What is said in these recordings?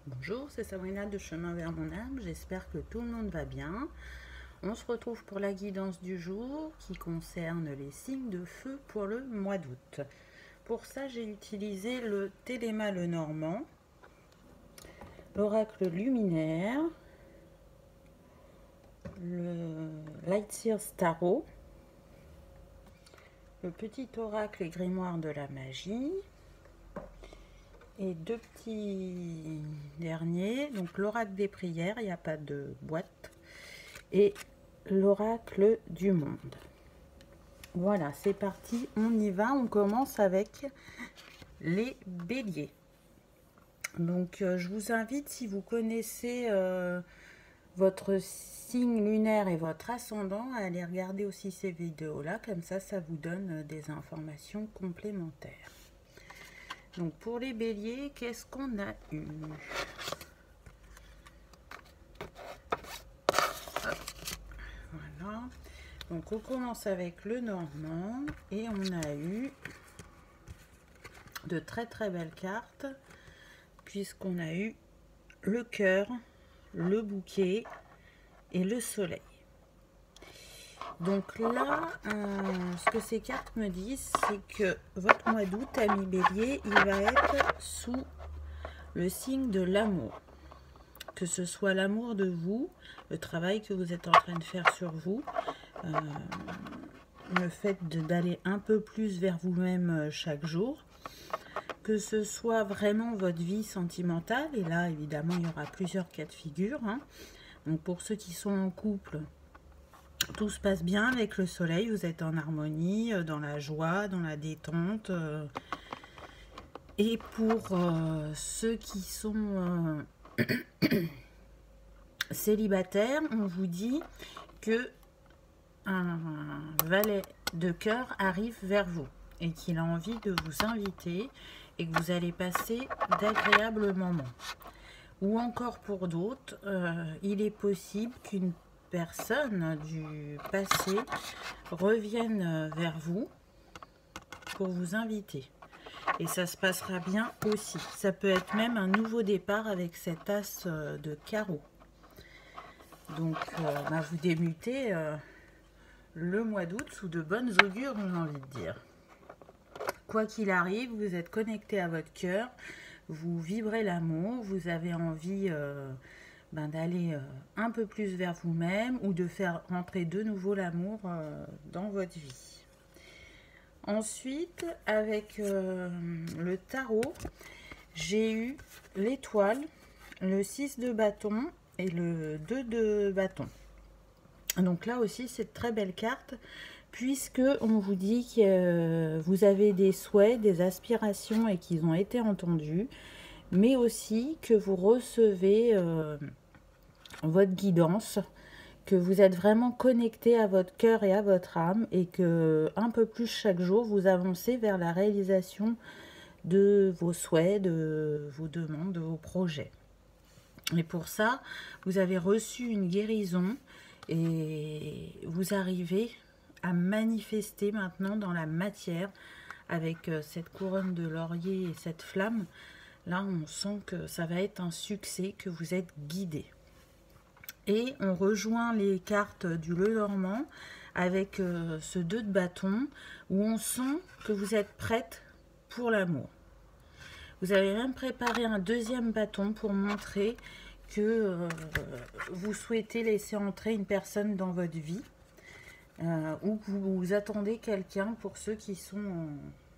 Bonjour, c'est Sabrina de Chemin vers mon âme, j'espère que tout le monde va bien. On se retrouve pour la guidance du jour qui concerne les signes de feu pour le mois d'août. Pour ça, j'ai utilisé le Téléma le Normand, l'oracle luminaire, le Lightseer Tarot, le petit oracle et grimoire de la magie, et deux petits derniers, donc l'oracle des prières, il n'y a pas de boîte, et l'oracle du monde. Voilà, c'est parti, on y va, on commence avec les béliers. Donc je vous invite, si vous connaissez votre signe lunaire et votre ascendant, à aller regarder aussi ces vidéos-là, comme ça vous donne des informations complémentaires. Donc pour les béliers, qu'est-ce qu'on a eu? Voilà. Donc on commence avec le Normand et on a eu de très très belles cartes puisqu'on a eu le cœur, le bouquet et le soleil. Donc là, ce que ces cartes me disent, c'est que votre mois d'août, ami bélier, il va être sous le signe de l'amour. Que ce soit l'amour de vous, le travail que vous êtes en train de faire sur vous, le fait d'aller un peu plus vers vous-même chaque jour, que ce soit vraiment votre vie sentimentale, et là évidemment il y aura plusieurs cas de figure, hein. Donc pour ceux qui sont en couple, tout se passe bien avec le soleil, vous êtes en harmonie, dans la joie, dans la détente. Et pour ceux qui sont célibataires, on vous dit que un valet de cœur arrive vers vous et qu'il a envie de vous inviter et que vous allez passer d'agréables moments. Ou encore pour d'autres, il est possible qu'une personne du passé revienne vers vous pour vous inviter. Et ça se passera bien aussi. Ça peut être même un nouveau départ avec cet as de carreau. Donc, vous débutez le mois d'août sous de bonnes augures, on a envie de dire. Quoi qu'il arrive, vous êtes connecté à votre cœur, vous vibrez l'amour, vous avez envie d'aller un peu plus vers vous-même ou de faire rentrer de nouveau l'amour dans votre vie. Ensuite, avec le tarot, j'ai eu l'étoile, le 6 de bâton et le 2 de bâton. Donc là aussi, c'est de très belles cartes, puisque on vous dit que vous avez des souhaits, des aspirations et qu'ils ont été entendus, mais aussi que vous recevez votre guidance, que vous êtes vraiment connecté à votre cœur et à votre âme, et que un peu plus chaque jour, vous avancez vers la réalisation de vos souhaits, de vos demandes, de vos projets. Et pour ça, vous avez reçu une guérison et vous arrivez à manifester maintenant dans la matière avec cette couronne de laurier et cette flamme. Là, on sent que ça va être un succès, que vous êtes guidé. Et on rejoint les cartes du Lenormand avec ce 2 de bâton où on sent que vous êtes prête pour l'amour. Vous avez même préparé un deuxième bâton pour montrer que vous souhaitez laisser entrer une personne dans votre vie ou que vous attendez quelqu'un pour ceux qui sont en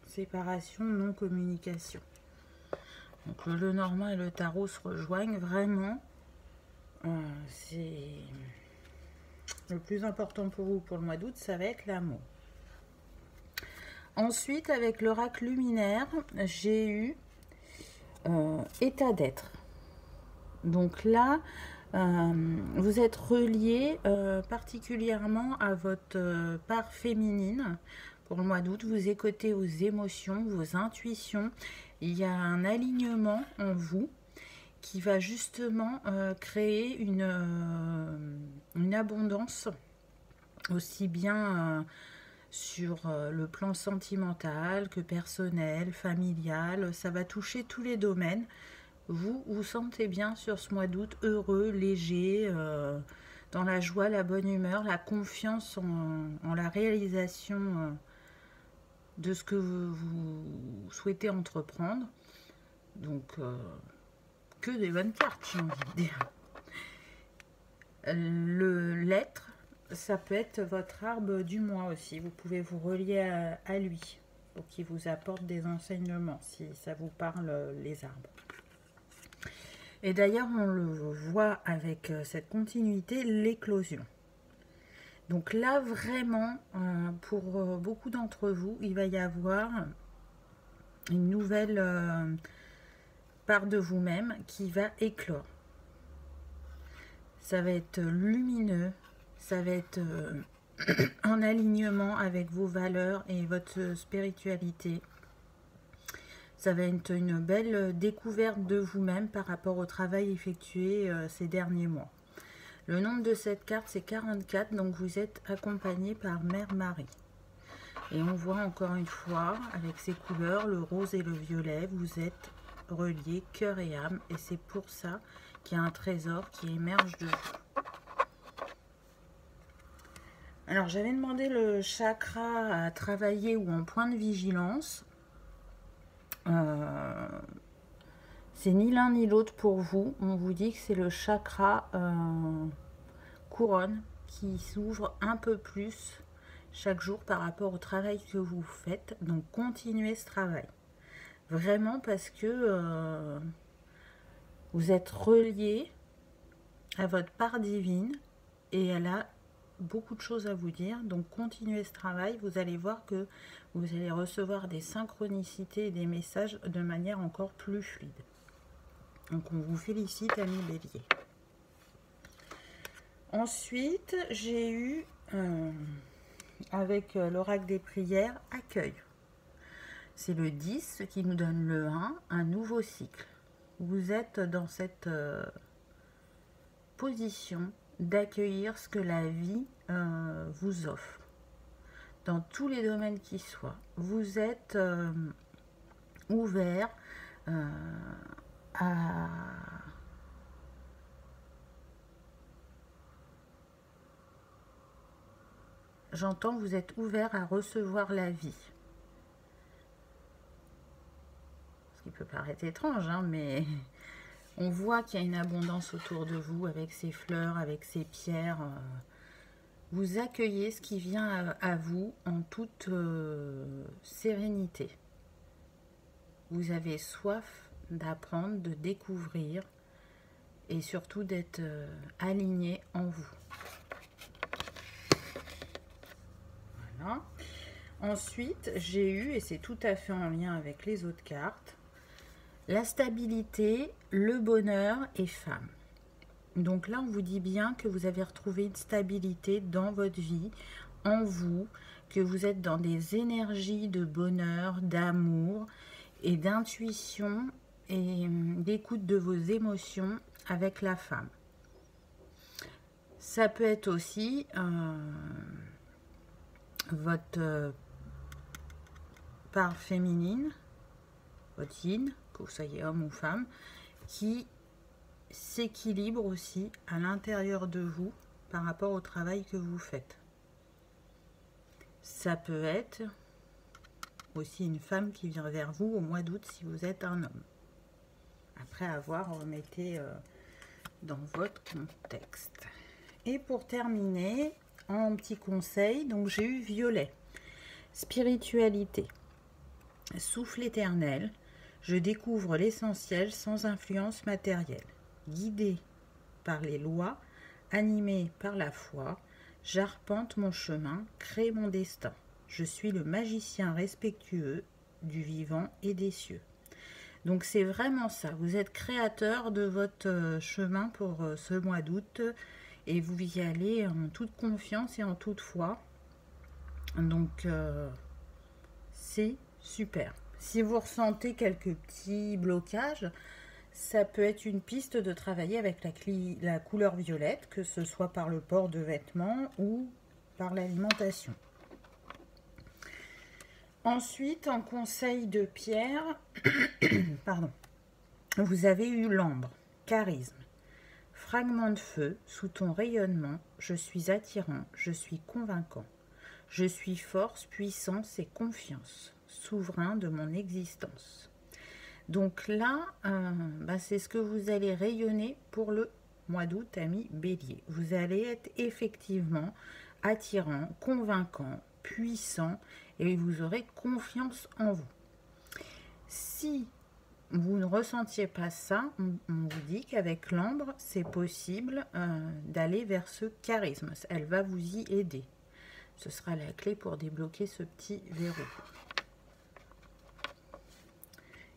séparation, non-communication. Donc le Lenormand et le tarot se rejoignent vraiment. C'est le plus important pour vous pour le mois d'août, ça va être l'amour. Ensuite, avec l'oracle luminaire, j'ai eu état d'être. Donc là, vous êtes relié particulièrement à votre part féminine. Pour le mois d'août, vous écoutez vos émotions, vos intuitions. Il y a un alignement en vous qui va justement créer une abondance aussi bien sur le plan sentimental que personnel, familial. Ça va toucher tous les domaines vous vous sentez bien sur ce mois d'août, heureux, léger, dans la joie, la bonne humeur, la confiance en la réalisation de ce que vous souhaitez entreprendre. Donc, que des bonnes cartes, j'ai envie de dire. L'être, ça peut être votre arbre du mois aussi. Vous pouvez vous relier à lui pour qu'il vous apporte des enseignements, si ça vous parle, les arbres. Et d'ailleurs, on le voit avec cette continuité, l'éclosion. Donc là, vraiment, pour beaucoup d'entre vous, il va y avoir une nouvelle part de vous-même qui va éclore. Ça va être lumineux, ça va être en alignement avec vos valeurs et votre spiritualité. Ça va être une belle découverte de vous-même par rapport au travail effectué ces derniers mois. Le nombre de cette carte, c'est 44, donc vous êtes accompagné par Mère Marie. Et on voit encore une fois, avec ces couleurs, le rose et le violet, vous êtes reliés cœur et âme. Et c'est pour ça qu'il y a un trésor qui émerge de vous. Alors, j'avais demandé le chakra à travailler ou en point de vigilance. C'est ni l'un ni l'autre pour vous. On vous dit que c'est le chakra couronne qui s'ouvre un peu plus chaque jour par rapport au travail que vous faites. Donc continuez ce travail. Vraiment, parce que vous êtes relié à votre part divine et elle a beaucoup de choses à vous dire. Donc continuez ce travail. Vous allez voir que vous allez recevoir des synchronicités et des messages de manière encore plus fluide. Donc on vous félicite, amis Bélier. Ensuite, j'ai eu, avec l'oracle des prières, accueil. C'est le 10 qui nous donne le 1, un nouveau cycle. Vous êtes dans cette position d'accueillir ce que la vie vous offre. Dans tous les domaines qui soient. Vous êtes ouvert à... J'entends, vous êtes ouvert à recevoir la vie. Ce qui peut paraître étrange, hein, mais on voit qu'il y a une abondance autour de vous avec ces fleurs, avec ces pierres. Vous accueillez ce qui vient à vous en toute sérénité. Vous avez soif d'apprendre, de découvrir et surtout d'être aligné en vous. Voilà. Ensuite, j'ai eu, et c'est tout à fait en lien avec les autres cartes, la stabilité, le bonheur et femme. Donc là, on vous dit bien que vous avez retrouvé une stabilité dans votre vie, en vous, que vous êtes dans des énergies de bonheur, d'amour et d'intuition et d'écoute de vos émotions avec la femme. Ça peut être aussi votre part féminine, votre yin, que vous soyez homme ou femme, qui s'équilibre aussi à l'intérieur de vous par rapport au travail que vous faites. Ça peut être aussi une femme qui vient vers vous au mois d'août si vous êtes un homme. Après avoir, remettez dans votre contexte. Et pour terminer, en petit conseil, donc j'ai eu violet. Spiritualité. Souffle éternel. Je découvre l'essentiel sans influence matérielle. Guidé par les lois, animé par la foi, j'arpente mon chemin, crée mon destin. Je suis le magicien respectueux du vivant et des cieux. Donc c'est vraiment ça, vous êtes créateur de votre chemin pour ce mois d'août et vous y allez en toute confiance et en toute foi. Donc c'est super. Si vous ressentez quelques petits blocages, ça peut être une piste de travailler avec la couleur violette, que ce soit par le port de vêtements ou par l'alimentation. Ensuite, en conseil de pierre, pardon, vous avez eu l'ambre, charisme. Fragment de feu, sous ton rayonnement, je suis attirant, je suis convaincant. Je suis force, puissance et confiance, souverain de mon existence. Donc là, c'est ce que vous allez rayonner pour le mois d'août, amis Bélier. Vous allez être effectivement attirant, convaincant, puissant et vous aurez confiance en vous. Si vous ne ressentiez pas ça, on vous dit qu'avec l'ambre, c'est possible d'aller vers ce charisme. Elle va vous y aider. Ce sera la clé pour débloquer ce petit verrou.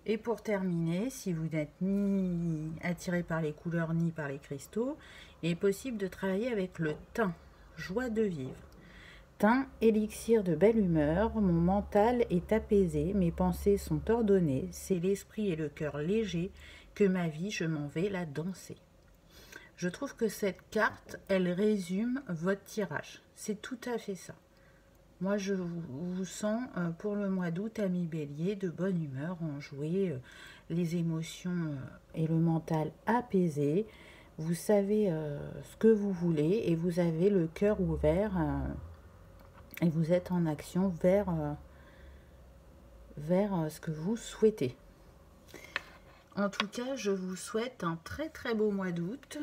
Et pour terminer, si vous n'êtes ni attiré par les couleurs ni par les cristaux, il est possible de travailler avec le thym, joie de vivre. Thym, élixir de belle humeur, mon mental est apaisé, mes pensées sont ordonnées, c'est l'esprit et le cœur léger que ma vie, je m'en vais la danser. Je trouve que cette carte, elle résume votre tirage. C'est tout à fait ça. Moi, je vous sens pour le mois d'août, amis Bélier, de bonne humeur, enjoué, les émotions et le mental apaisé. Vous savez ce que vous voulez et vous avez le cœur ouvert et vous êtes en action vers ce que vous souhaitez. En tout cas, je vous souhaite un très très beau mois d'août.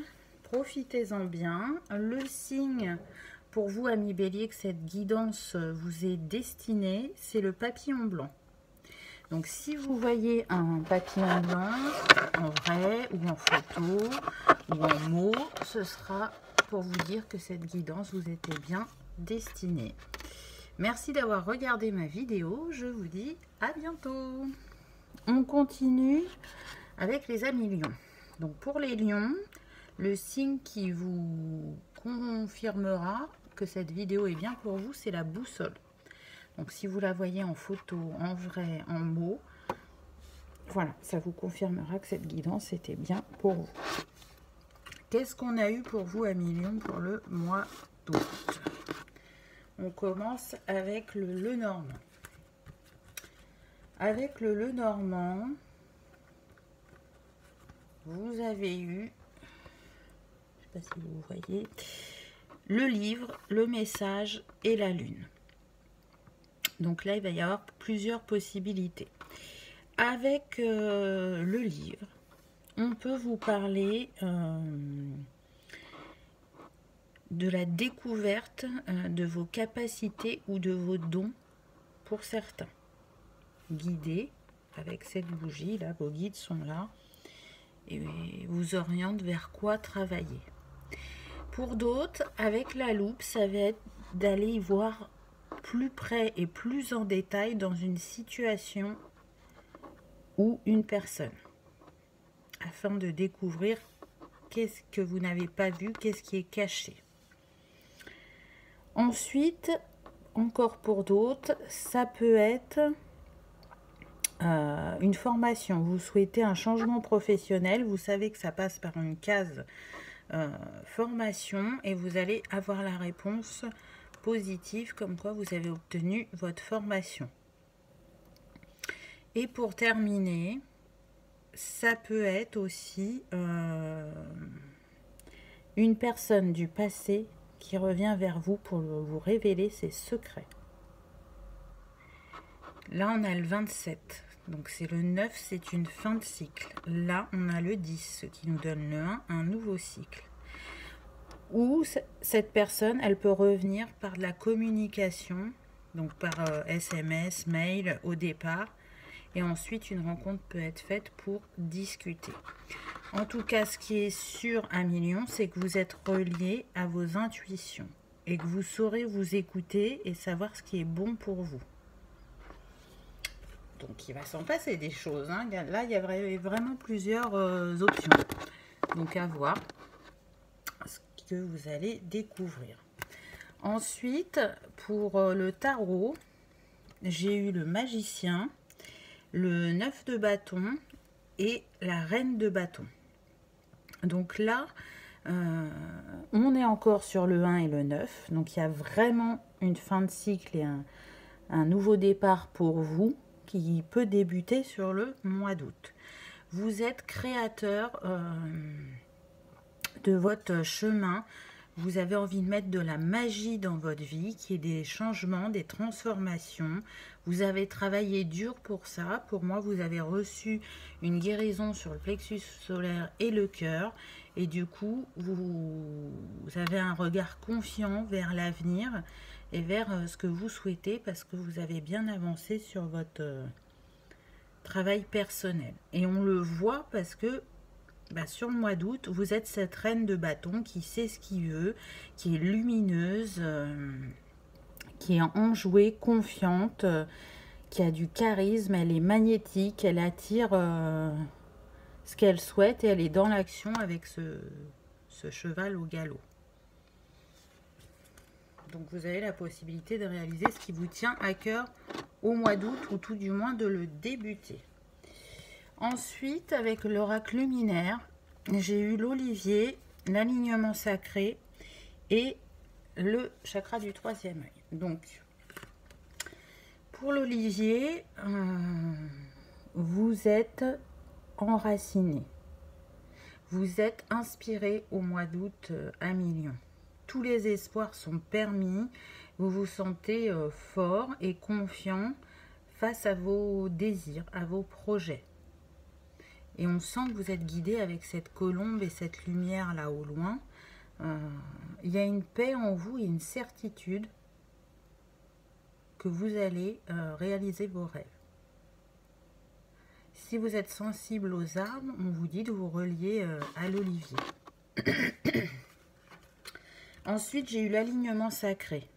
Profitez-en bien. Le signe pour vous, amis Bélier, que cette guidance vous est destinée, c'est le papillon blanc. Donc, si vous voyez un papillon blanc en vrai ou en photo ou en mots, ce sera pour vous dire que cette guidance vous était bien destinée. Merci d'avoir regardé ma vidéo. Je vous dis à bientôt. On continue avec les amis lions. Donc, pour les lions, le signe qui vous confirmera que cette vidéo est bien pour vous, c'est la boussole. Donc, si vous la voyez en photo, en vrai, en mots, voilà, ça vous confirmera que cette guidance était bien pour vous. Qu'est-ce qu'on a eu pour vous, amis lions, pour le mois d'août? On commence avec le Lenormand. Avec le Lenormand, vous avez eu, je ne sais pas si vous voyez, le livre, le message et la lune. Donc là, il va y avoir plusieurs possibilités. Avec le livre, on peut vous parler de la découverte de vos capacités ou de vos dons pour certains. Guidés avec cette bougie, là, vos guides sont là et vous orientent vers quoi travailler. Pour d'autres, avec la loupe, ça va être d'aller y voir plus près et plus en détail dans une situation ou une personne, afin de découvrir qu'est-ce que vous n'avez pas vu, qu'est-ce qui est caché. Ensuite, encore pour d'autres, ça peut être une formation. Vous souhaitez un changement professionnel, vous savez que ça passe par une case formation et vous allez avoir la réponse positive comme quoi vous avez obtenu votre formation. Et pour terminer, ça peut être aussi une personne du passé qui revient vers vous pour vous révéler ses secrets. Là, on a le 27. Donc, c'est le 9, c'est une fin de cycle. Là, on a le 10, ce qui nous donne le 1, un nouveau cycle. Ou cette personne, elle peut revenir par de la communication, donc par SMS, mail au départ. Et ensuite, une rencontre peut être faite pour discuter. En tout cas, ce qui est sûr, amis lions, c'est que vous êtes relié à vos intuitions. Et que vous saurez vous écouter et savoir ce qui est bon pour vous. Donc, il va s'en passer des choses. Hein. Là, il y a vraiment plusieurs options. Donc, à voir ce que vous allez découvrir. Ensuite, pour le tarot, j'ai eu le magicien, le 9 de bâton et la reine de bâton. Donc là, on est encore sur le 1 et le 9. Donc, il y a vraiment une fin de cycle et un nouveau départ pour vous, qui peut débuter sur le mois d'août. vous êtes créateur de votre chemin. Vous avez envie de mettre de la magie dans votre vie, qui est des changements, des transformations. Vous avez travaillé dur pour ça. Pour moi, vous avez reçu une guérison sur le plexus solaire et le cœur. Et du coup, vous avez un regard confiant vers l'avenir et vers ce que vous souhaitez, parce que vous avez bien avancé sur votre travail personnel. Et on le voit parce que sur le mois d'août, vous êtes cette reine de bâton qui sait ce qu'il veut, qui est lumineuse, qui est enjouée, confiante, qui a du charisme, elle est magnétique, elle attire ce qu'elle souhaite et elle est dans l'action avec ce cheval au galop. Donc vous avez la possibilité de réaliser ce qui vous tient à cœur au mois d'août, ou tout du moins de le débuter. Ensuite, avec l'oracle luminaire, j'ai eu l'olivier, l'alignement sacré et le chakra du troisième œil. Donc, pour l'olivier, vous êtes enraciné. Vous êtes inspiré au mois d'août à million. Tous les espoirs sont permis. Vous vous sentez fort et confiant face à vos désirs, à vos projets. Et on sent que vous êtes guidé avec cette colombe et cette lumière là au loin. Il y a une paix en vous et une certitude que vous allez réaliser vos rêves. Si vous êtes sensible aux arbres, on vous dit de vous relier à l'olivier. Ensuite, j'ai eu l'alignement sacré.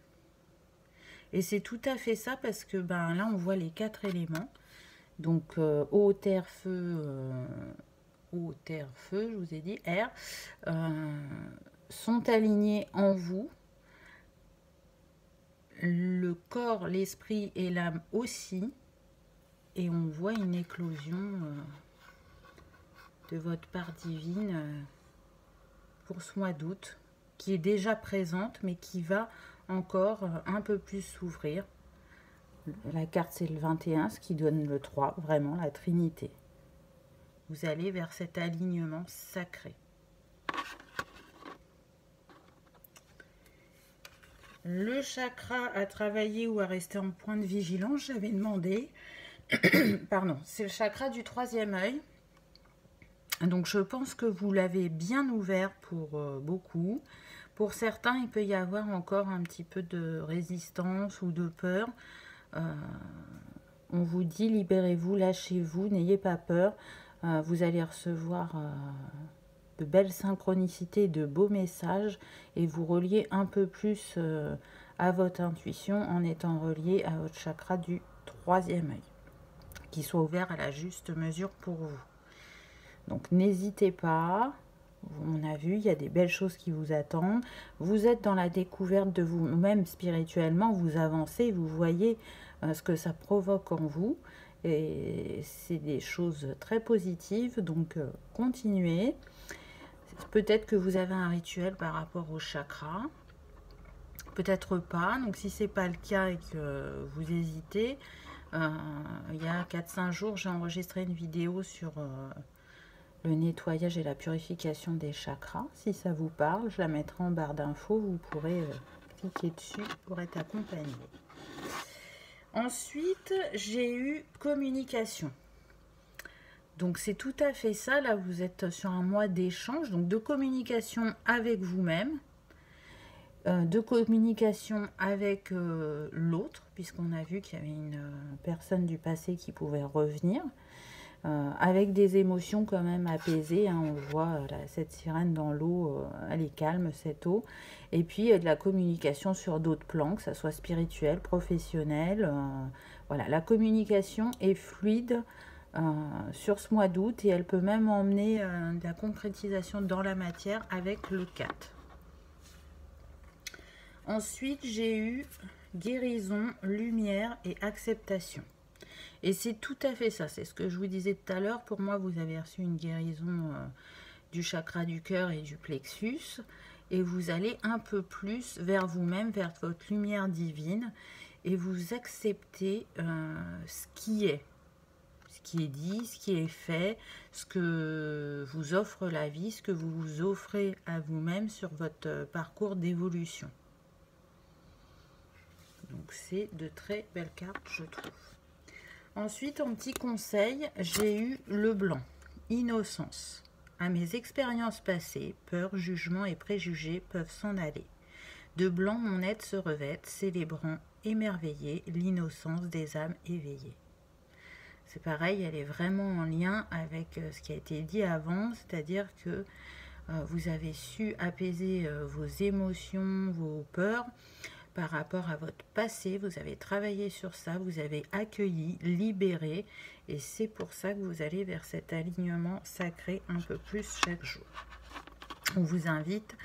Et c'est tout à fait ça, parce que là, on voit les 4 éléments. Donc, eau, terre, feu, je vous ai dit, air, sont alignés en vous. Le corps, l'esprit et l'âme aussi. Et on voit une éclosion de votre part divine pour ce mois d'août, qui est déjà présente, mais qui va encore un peu plus s'ouvrir. La carte, c'est le 21, ce qui donne le 3, vraiment la Trinité. Vous allez vers cet alignement sacré. Le chakra à travailler ou à rester en point de vigilance, j'avais demandé. Pardon, c'est le chakra du troisième œil. Donc, je pense que vous l'avez bien ouvert pour beaucoup. Pour certains, il peut y avoir encore un petit peu de résistance ou de peur. On vous dit, libérez-vous, lâchez-vous, n'ayez pas peur. Vous allez recevoir de belles synchronicités, de beaux messages, et vous relier un peu plus à votre intuition en étant relié à votre chakra du troisième œil, qui soit ouvert à la juste mesure pour vous. Donc n'hésitez pas. On a vu, il y a des belles choses qui vous attendent. Vous êtes dans la découverte de vous-même spirituellement. Vous avancez, vous voyez ce que ça provoque en vous. Et c'est des choses très positives. Donc, continuez. Peut-être que vous avez un rituel par rapport au chakra. Peut-être pas. Donc, si ce n'est pas le cas et que vous hésitez, il y a 4-5 jours, j'ai enregistré une vidéo sur... le nettoyage et la purification des chakras. Si ça vous parle, je la mettrai en barre d'infos. Vous pourrez cliquer dessus pour être accompagné. Ensuite, j'ai eu communication. Donc, c'est tout à fait ça. Là, vous êtes sur un mois d'échange, donc de communication avec vous-même, de communication avec l'autre, puisqu'on a vu qu'il y avait une personne du passé qui pouvait revenir. Avec des émotions quand même apaisées, hein, on voit cette sirène dans l'eau, elle est calme cette eau, et puis de la communication sur d'autres plans, que ça soit spirituel, professionnel, voilà, la communication est fluide sur ce mois d'août, et elle peut même emmener de la concrétisation dans la matière avec le 4. Ensuite, j'ai eu guérison, lumière et acceptation. Et c'est tout à fait ça, c'est ce que je vous disais tout à l'heure. Pour moi, vous avez reçu une guérison du chakra du cœur et du plexus. Et vous allez un peu plus vers vous-même, vers votre lumière divine. Et vous acceptez ce qui est. Ce ce qui est dit, ce qui est fait, ce que vous offre la vie, ce que vous vous offrez à vous-même sur votre parcours d'évolution. Donc c'est de très belles cartes, je trouve. Ensuite, en petit conseil, j'ai eu le blanc, innocence. À mes expériences passées, peur, jugement et préjugés peuvent s'en aller. De blanc, mon être se revête, célébrant, émerveillé, l'innocence des âmes éveillées. C'est pareil, elle est vraiment en lien avec ce qui a été dit avant, c'est-à-dire que vous avez su apaiser vos émotions, vos peurs par rapport à votre passé, vous avez travaillé sur ça, vous avez accueilli, libéré, et c'est pour ça que vous allez vers cet alignement sacré un peu plus chaque jour. On vous invite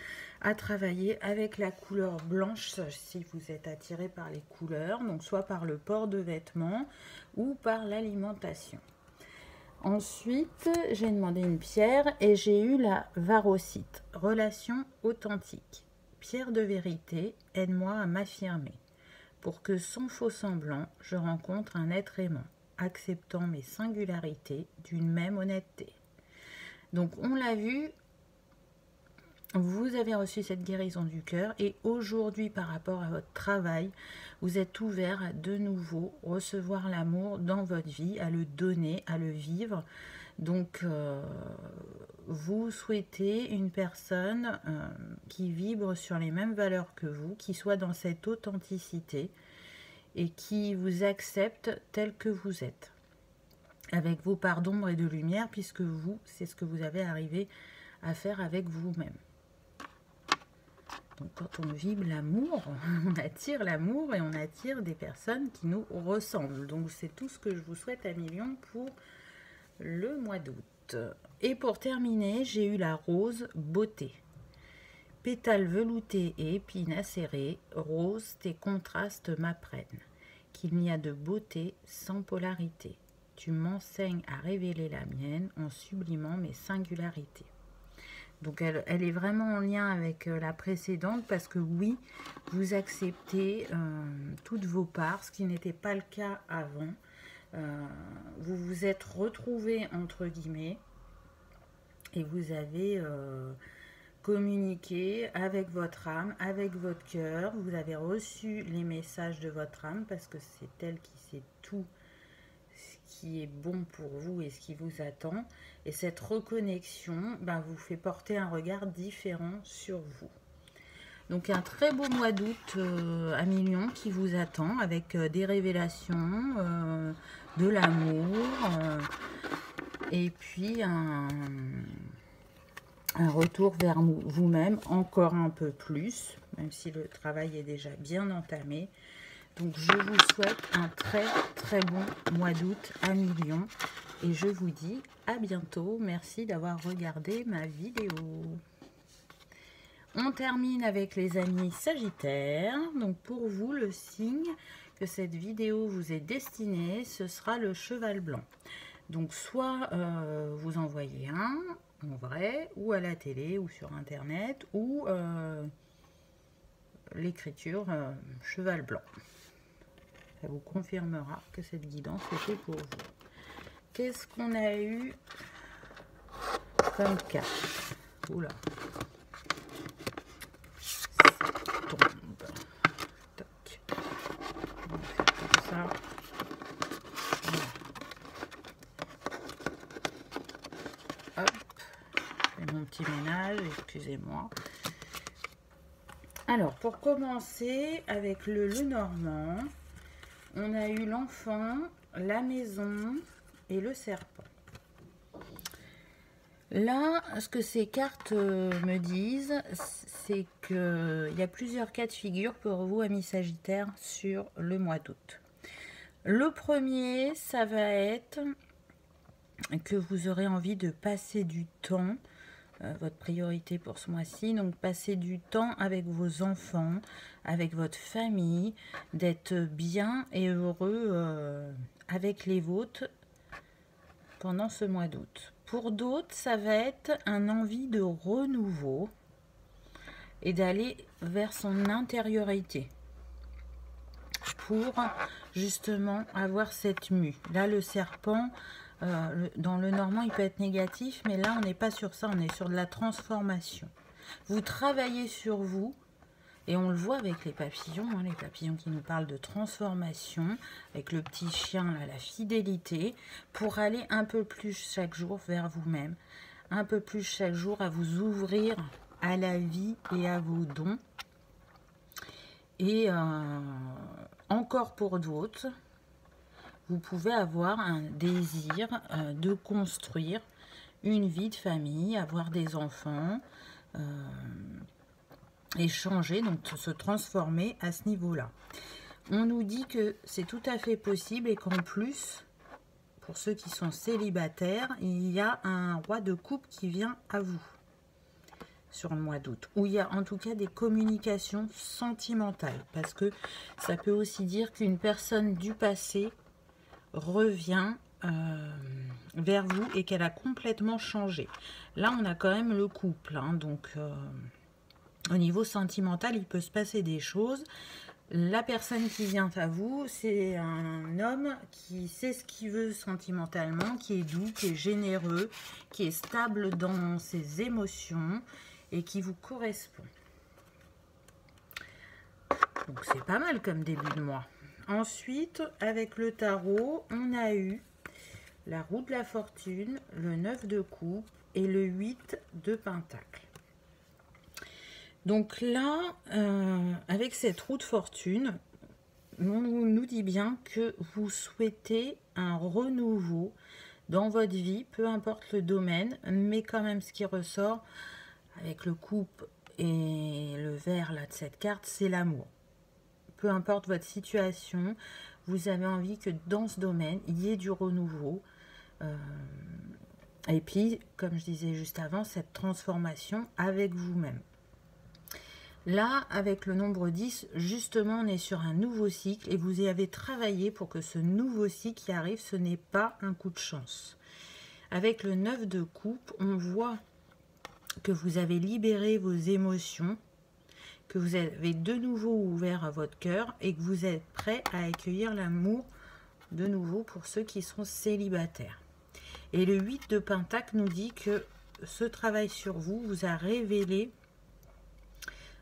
à travailler avec la couleur blanche si vous êtes attiré par les couleurs, donc soit par le port de vêtements ou par l'alimentation. Ensuite, j'ai demandé une pierre et j'ai eu la varocite, relation authentique. Pierre de vérité, aide-moi à m'affirmer, pour que sans faux semblant, je rencontre un être aimant, acceptant mes singularités d'une même honnêteté. Donc on l'a vu, vous avez reçu cette guérison du cœur et aujourd'hui par rapport à votre travail, vous êtes ouvert à de nouveau recevoir l'amour dans votre vie, à le donner, à le vivre. Donc vous souhaitez une personne qui vibre sur les mêmes valeurs que vous, qui soit dans cette authenticité et qui vous accepte tel que vous êtes, avec vos parts d'ombre et de lumière, puisque vous, c'est ce que vous avez arrivé à faire avec vous-même. Donc quand on vibre l'amour, on attire l'amour et on attire des personnes qui nous ressemblent. Donc c'est tout ce que je vous souhaite à millions pour le mois d'août. Et pour terminer, j'ai eu la rose beauté. Pétales veloutés et épines acérées, rose, tes contrastes m'apprennent qu'il n'y a de beauté sans polarité. Tu m'enseignes à révéler la mienne en sublimant mes singularités. Donc elle est vraiment en lien avec la précédente parce que oui, vous acceptez toutes vos parts, ce qui n'était pas le cas avant. Vous vous êtes retrouvés entre guillemets et vous avez communiqué avec votre âme, avec votre cœur. Vous avez reçu les messages de votre âme parce que c'est elle qui sait tout ce qui est bon pour vous et ce qui vous attend. Et cette reconnexion vous fait porter un regard différent sur vous. Donc un très beau mois d'août à millions qui vous attend avec des révélations, de l'amour et puis un retour vers vous-même encore un peu plus, même si le travail est déjà bien entamé. Donc je vous souhaite un très très bon mois d'août à millions et je vous dis à bientôt. Merci d'avoir regardé ma vidéo. On termine avec les amis Sagittaires. Donc pour vous, le signe que cette vidéo vous est destinée, ce sera le cheval blanc. Donc soit vous envoyez un en vrai, ou à la télé, ou sur internet, ou l'écriture cheval blanc. Ça vous confirmera que cette guidance était pour vous. Qu'est-ce qu'on a eu comme carte? Oula. Ça tombe. Tac. On va faire comme ça. Voilà. Hop. Je fais mon petit ménage, excusez-moi. Alors, pour commencer avec le Lenormand, on a eu l'enfant, la maison et le serpent. Là, ce que ces cartes me disent, c'est qu'il y a plusieurs cas de figure pour vous, amis Sagittaires, sur le mois d'août. Le premier, ça va être que vous aurez envie de passer du temps, votre priorité pour ce mois-ci, donc passer du temps avec vos enfants, avec votre famille, d'être bien et heureux avec les vôtres pendant ce mois d'août. Pour d'autres, ça va être un envie de renouveau et d'aller vers son intériorité pour justement avoir cette mue. Là, le serpent dans le normand, il peut être négatif, mais là, on n'est pas sur ça, on est sur de la transformation. Vous travaillez sur vous, et on le voit avec les papillons, hein, les papillons qui nous parlent de transformation, avec le petit chien, là, la fidélité, pour aller un peu plus chaque jour vers vous-même, un peu plus chaque jour à vous ouvrir à la vie et à vos dons. Et encore pour d'autres, vous pouvez avoir un désir de construire une vie de famille, avoir des enfants, et changer, donc se transformer à ce niveau-là. On nous dit que c'est tout à fait possible et qu'en plus, pour ceux qui sont célibataires, il y a un roi de coupe qui vient à vous sur le mois d'août, où il y a en tout cas des communications sentimentales, parce que ça peut aussi dire qu'une personne du passé revient vers vous et qu'elle a complètement changé. Là, on a quand même le couple, hein, donc au niveau sentimental, il peut se passer des choses. La personne qui vient à vous, c'est un homme qui sait ce qu'il veut sentimentalement, qui est doux, qui est généreux, qui est stable dans ses émotions et qui vous correspond. Donc c'est pas mal comme début de mois. Ensuite, avec le tarot, on a eu la roue de la fortune, le 9 de coupe et le 8 de pentacle. Donc là, avec cette roue de fortune, on nous dit bien que vous souhaitez un renouveau dans votre vie, peu importe le domaine, mais quand même ce qui ressort avec le couple et le vert là, de cette carte, c'est l'amour. Peu importe votre situation, vous avez envie que dans ce domaine, il y ait du renouveau. Et puis, comme je disais juste avant, cette transformation avec vous-même. Là, avec le nombre 10, justement, on est sur un nouveau cycle et vous y avez travaillé pour que ce nouveau cycle qui arrive, ce n'est pas un coup de chance. Avec le 9 de coupe, on voit que vous avez libéré vos émotions, que vous avez de nouveau ouvert votre cœur et que vous êtes prêt à accueillir l'amour de nouveau pour ceux qui sont célibataires. Et le 8 de pentacle nous dit que ce travail sur vous vous a révélé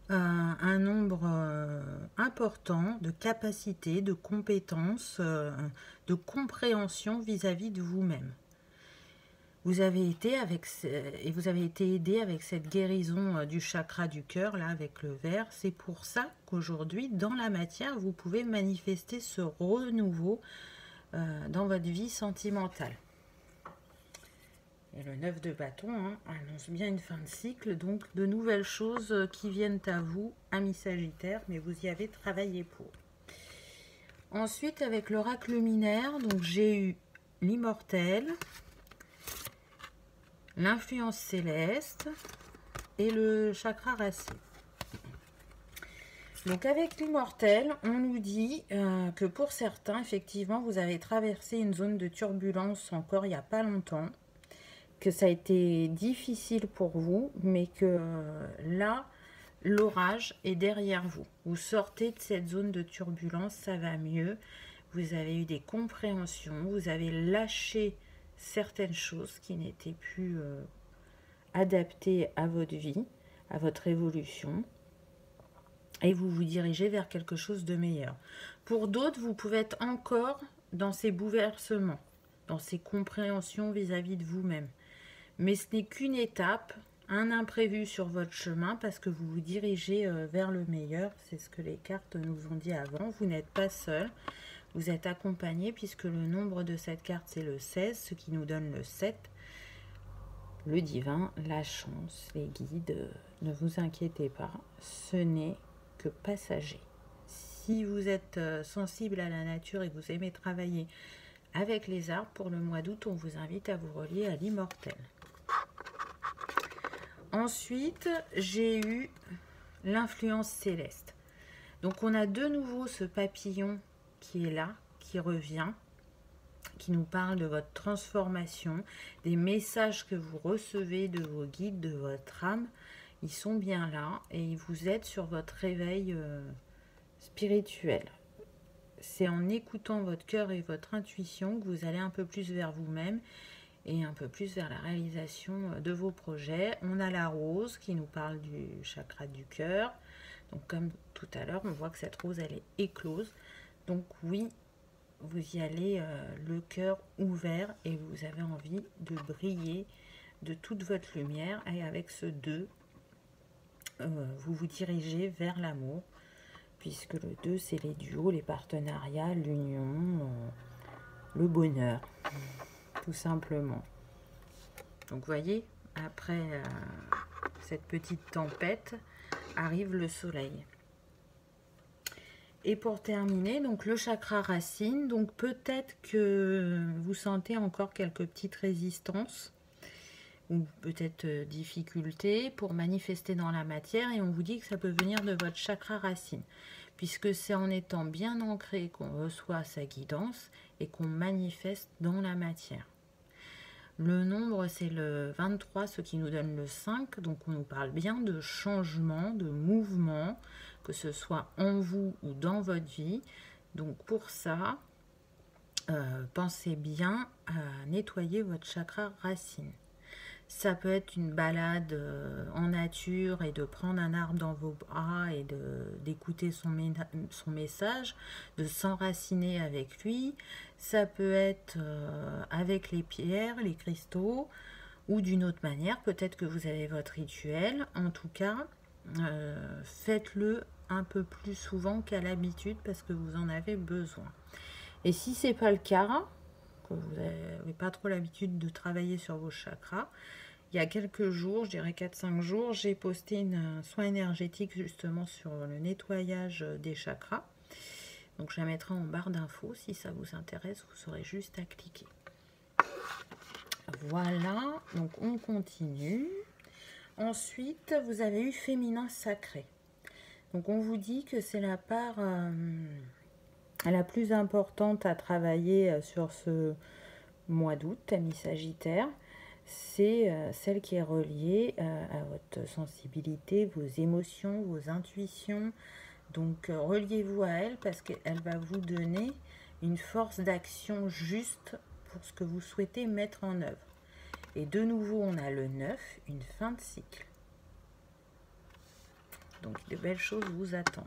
un nombre important de capacités, de compétences, de compréhension vis-à-vis de vous-même. Vous avez été aidé avec cette guérison du chakra du cœur, là, avec le vert. C'est pour ça qu'aujourd'hui, dans la matière, vous pouvez manifester ce renouveau dans votre vie sentimentale. Et le 9 de bâton annonce bien une fin de cycle, donc de nouvelles choses qui viennent à vous, amis Sagittaire, mais vous y avez travaillé pour. Ensuite, avec l'oracle luminaire, donc j'ai eu l'immortel, l'influence céleste et le chakra racé. Donc avec l'immortel, on nous dit que pour certains, effectivement, vous avez traversé une zone de turbulence encore il n'y a pas longtemps, que ça a été difficile pour vous, mais que là, l'orage est derrière vous. Vous sortez de cette zone de turbulence, ça va mieux. Vous avez eu des compréhensions, vous avez lâché certaines choses qui n'étaient plus adaptées à votre vie, à votre évolution. Et vous vous dirigez vers quelque chose de meilleur. Pour d'autres, vous pouvez être encore dans ces bouleversements, dans ces compréhensions vis-à-vis de vous-même. Mais ce n'est qu'une étape, un imprévu sur votre chemin parce que vous vous dirigez vers le meilleur. C'est ce que les cartes nous ont dit avant. Vous n'êtes pas seul, vous êtes accompagné puisque le nombre de cette carte c'est le 16, ce qui nous donne le 7. Le divin, la chance, les guides, ne vous inquiétez pas, ce n'est que passager. Si vous êtes sensible à la nature et que vous aimez travailler avec les arbres, pour le mois d'août, on vous invite à vous relier à l'immortel. Ensuite, j'ai eu l'influence céleste. Donc, on a de nouveau ce papillon qui est là, qui revient, qui nous parle de votre transformation, des messages que vous recevez de vos guides, de votre âme. Ils sont bien là et ils vous aident sur votre réveil spirituel. c'est en écoutant votre cœur et votre intuition que vous allez un peu plus vers vous-même et un peu plus vers la réalisation de vos projets. On a la rose qui nous parle du chakra du cœur. Donc comme tout à l'heure, on voit que cette rose, elle est éclose. Donc oui, vous y allez le cœur ouvert et vous avez envie de briller de toute votre lumière. Et avec ce 2, vous vous dirigez vers l'amour, puisque le 2, c'est les duos, les partenariats, l'union, le bonheur, tout simplement. Donc vous voyez, après cette petite tempête, arrive le soleil. Et pour terminer, donc le chakra racine, donc peut-être que vous sentez encore quelques petites résistances ou peut-être difficultés pour manifester dans la matière, et on vous dit que ça peut venir de votre chakra racine, puisque c'est en étant bien ancré qu'on reçoit sa guidance et qu'on manifeste dans la matière. Le nombre, c'est le 23, ce qui nous donne le 5. Donc, on nous parle bien de changement, de mouvement, que ce soit en vous ou dans votre vie. Donc, pour ça, pensez bien à nettoyer votre chakra racine. Ça peut être une balade en nature et de prendre un arbre dans vos bras et d'écouter son message, de s'enraciner avec lui. Ça peut être avec les pierres, les cristaux, ou d'une autre manière. Peut-être que vous avez votre rituel. En tout cas, faites-le un peu plus souvent qu'à l'habitude parce que vous en avez besoin. Et si ce n'est pas le cas, que vous n'avez pas trop l'habitude de travailler sur vos chakras, il y a quelques jours, je dirais 4-5 jours, j'ai posté un soin énergétique justement sur le nettoyage des chakras. Donc je la mettrai en barre d'infos. Si ça vous intéresse, vous aurez juste à cliquer. Voilà, donc on continue. Ensuite, vous avez eu féminin sacré. Donc on vous dit que c'est la part la plus importante à travailler sur ce mois d'août, Thème Sagittaire. C'est celle qui est reliée à votre sensibilité, vos émotions, vos intuitions. Donc reliez-vous à elle parce qu'elle va vous donner une force d'action juste pour ce que vous souhaitez mettre en œuvre. Et de nouveau, on a le 9, une fin de cycle. Donc de belles choses vous attendent.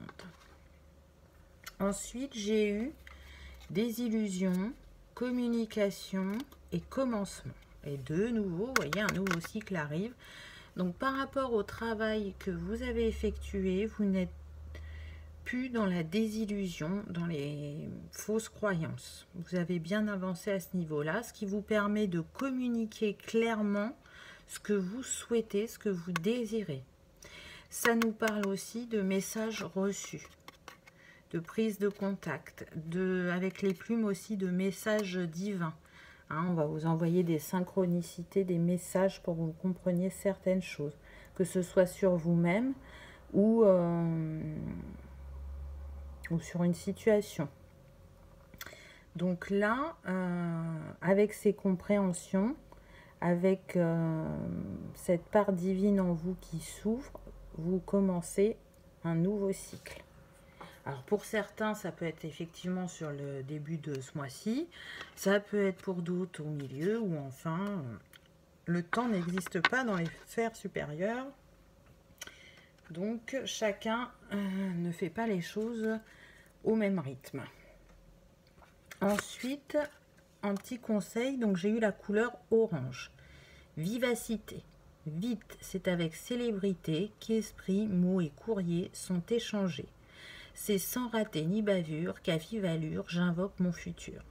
Ensuite, j'ai eu des illusions, communication et commencement. Et de nouveau, vous voyez, un nouveau cycle arrive. Donc, par rapport au travail que vous avez effectué, vous n'êtes plus dans la désillusion, dans les fausses croyances. Vous avez bien avancé à ce niveau-là, ce qui vous permet de communiquer clairement ce que vous souhaitez, ce que vous désirez. Ça nous parle aussi de messages reçus, de prise de contact, avec les plumes aussi de messages divins. On va vous envoyer des synchronicités, des messages pour que vous compreniez certaines choses, que ce soit sur vous-même ou sur une situation. Donc là, avec ces compréhensions, avec cette part divine en vous qui s'ouvre, vous commencez un nouveau cycle. Alors pour certains, ça peut être effectivement sur le début de ce mois-ci, ça peut être pour d'autres au milieu ou enfin, le temps n'existe pas dans les sphères supérieures. Donc chacun ne fait pas les choses au même rythme. Ensuite, un petit conseil, donc j'ai eu la couleur orange. Vivacité. Vite, c'est avec célébrité qu'esprit, mots et courrier sont échangés. C'est sans rater ni bavure qu'à vive allure, j'invoque mon futur.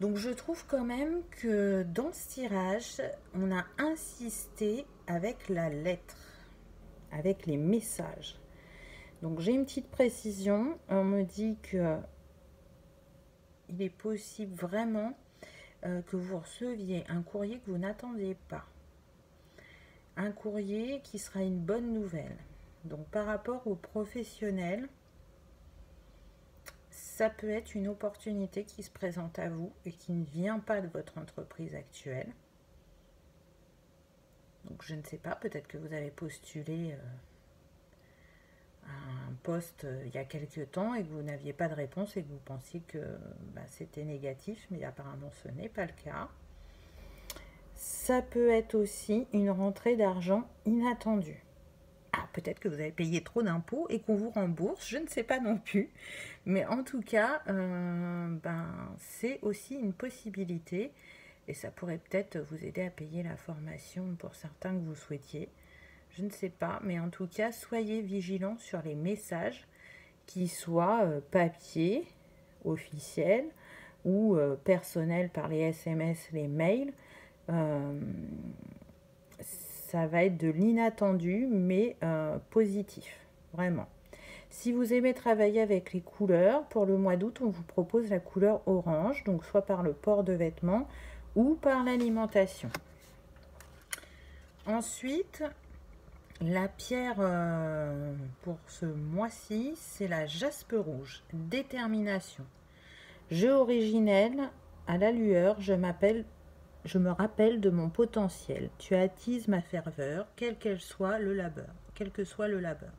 Donc je trouve quand même que dans ce tirage, on a insisté avec la lettre, avec les messages. Donc j'ai une petite précision, on me dit que il est possible vraiment que vous receviez un courrier que vous n'attendiez pas. Un courrier qui sera une bonne nouvelle. Donc par rapport aux professionnels, ça peut être une opportunité qui se présente à vous et qui ne vient pas de votre entreprise actuelle. Donc je ne sais pas, peut-être que vous avez postulé un post il y a quelques temps et que vous n'aviez pas de réponse et que vous pensiez que c'était négatif, mais apparemment ce n'est pas le cas. Ça peut être aussi une rentrée d'argent inattendue. Ah, peut-être que vous avez payé trop d'impôts et qu'on vous rembourse, je ne sais pas non plus. Mais en tout cas, c'est aussi une possibilité et ça pourrait peut-être vous aider à payer la formation pour certains que vous souhaitiez. Je ne sais pas, mais en tout cas, soyez vigilants sur les messages qui soient papier, officiels ou personnels par les SMS, les mails. Ça va être de l'inattendu, mais positif, vraiment. Si vous aimez travailler avec les couleurs, pour le mois d'août, on vous propose la couleur orange, donc soit par le port de vêtements ou par l'alimentation. Ensuite, la pierre pour ce mois-ci, c'est la jaspe rouge, détermination. Jeu originel, à la lueur, je me rappelle de mon potentiel. Tu attises ma ferveur, quel que soit le labeur.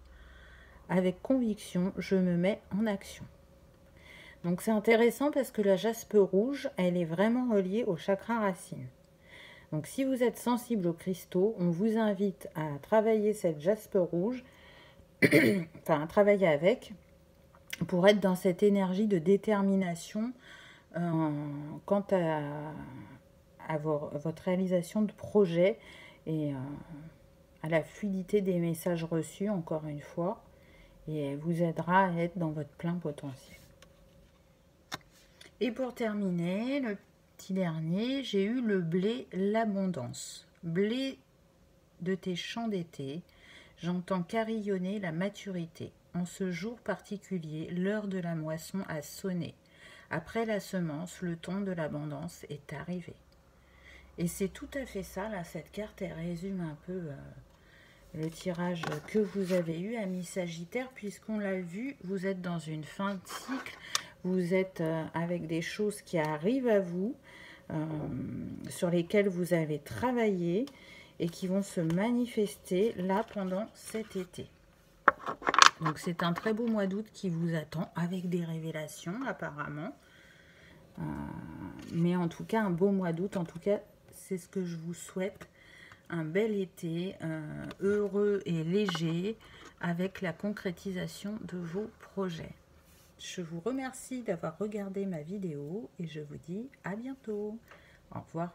Avec conviction, je me mets en action. Donc c'est intéressant parce que la jaspe rouge, elle est vraiment reliée au chakra racine. Donc si vous êtes sensible aux cristaux, on vous invite à travailler cette jaspe rouge, enfin à travailler avec, pour être dans cette énergie de détermination quant à votre réalisation de projet et à la fluidité des messages reçus, encore une fois, et elle vous aidera à être dans votre plein potentiel. Et pour terminer, le petit dernier, j'ai eu le blé, l'abondance. Blé de tes champs d'été, j'entends carillonner la maturité. En ce jour particulier, l'heure de la moisson a sonné. Après la semence, le temps de l'abondance est arrivé. Et c'est tout à fait ça, là, cette carte, elle résume un peu le tirage que vous avez eu, amis Sagittaire, puisqu'on l'a vu, vous êtes dans une fin de cycle, vous êtes avec des choses qui arrivent à vous, sur lesquelles vous avez travaillé et qui vont se manifester là pendant cet été. Donc c'est un très beau mois d'août qui vous attend avec des révélations apparemment. Mais en tout cas un beau mois d'août, en tout cas c'est ce que je vous souhaite. Un bel été heureux et léger avec la concrétisation de vos projets. Je vous remercie d'avoir regardé ma vidéo et je vous dis à bientôt. Au revoir.